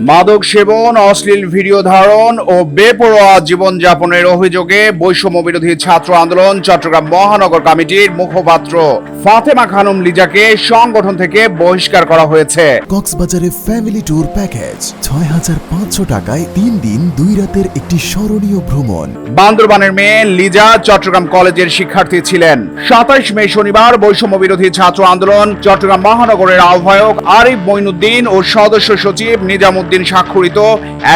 মাদক সেবন, অশ্লীল ভিডিও ধারণ ও বেপরোয়া জীবনযাপনের অভিযোগে বৈষম্য বিরোধী ছাত্র আন্দোলন চট্টগ্রাম মহানগর কমিটির মুখপাত্র ফাতেমা খানম লিজাকে সংগঠন থেকে বহিষ্কার করা হয়েছে। কক্সবাজারে ফ্যামিলি ট্যুর প্যাকেজ ৬৫০০ টাকায় ৩ দিন ২ রাতের একটি স্মরণীয় ভ্রমণ। বান্দরবানের মেয়ে লিজা চট্টগ্রাম কলেজের শিক্ষার্থী ছিলেন। ২৭ মে শনিবার বৈষম্য বিরোধী ছাত্র আন্দোলন চট্টগ্রাম মহানগরের আহ্বায়ক আরিফ মঈনুদ্দিন ও সদস্য সচিব নিজামুদ্দিন স্বাক্ষরিত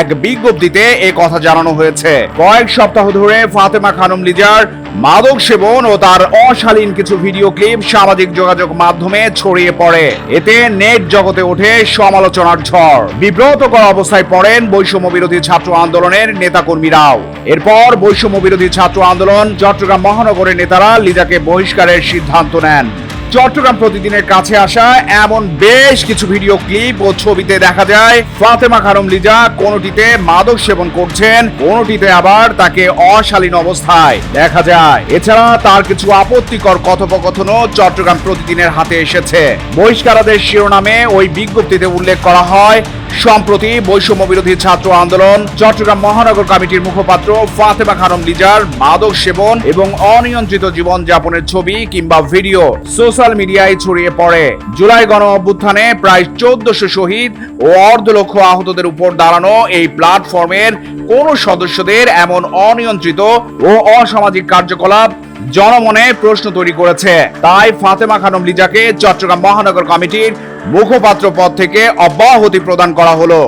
এক বিজ্ঞপ্তিতে এ কথা জানানো হয়েছে। কয়েক সপ্তাহ ধরে ফাতেমা খানম লিজার মাদক সেবন ও তার অশালীন কিছু ভিডিও ক্লিপ সামাজিক যোগাযোগ মাধ্যমে ছড়িয়ে পড়ে। এতে নেট জগতে ওঠে সমালোচনার ঝড়। বিব্রতকর অবস্থায় পড়েন বৈষম্য বিরোধী ছাত্র আন্দোলনের নেতাকর্মীরাও। এরপর বৈষম্য বিরোধী ছাত্র আন্দোলন চট্টগ্রাম মহানগরের নেতারা লিজাকে বহিষ্কারের সিদ্ধান্ত নেন। চট্টগ্রাম প্রতিদিনের কাছে আসা এমন বেশ কিছু ভিডিও ক্লিপ ও ছবিতে দেখা যায় ফাতেমা খানম লিজা কোনটিতে মাদক সেবন করছেন, কোনটিতে আবার তাকে অশালীন অবস্থায় দেখা যায়। এছাড়া তার কিছু আপত্তিকর কথোপকথনও চট্টগ্রাম প্রতিদিনের হাতে এসেছে। বহিষ্কারাদের শিরোনামে ওই বিজ্ঞপ্তিতে উল্লেখ করা হয়, সম্প্রতি বৈষম্য বিরোধী ছাত্র আন্দোলন চট্টগ্রাম মহানগর কমিটির মুখপাত্র ফাতেমা খানম লিজার মাদক সেবন এবং অনিয়ন্ত্রিত জীবনযাপনের ছবি কিংবা ভিডিও সোশ্যাল মিডিয়ায় ছড়িয়ে পড়ে। জুলাই গণ অভ্যুত্থানে প্রায় ১৪০০ শহীদ ও অর্ধলক্ষ আহতদের উপর দাঁড়ানো এই প্ল্যাটফর্মের কোন সদস্যদের এমন অনিয়ন্ত্রিত ও অসামাজিক কার্যকলাপ জনমনে প্রশ্ন তৈরি করেছে। তাই ফাতেমা খানম লিজাকে চট্টগ্রাম মহানগর কমিটির মুখপাত্র পদ থেকে অব্যাহতি প্রদান করা হলো।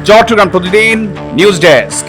চট্টগ্রাম প্রতিদিন নিউজ ডেস্ক।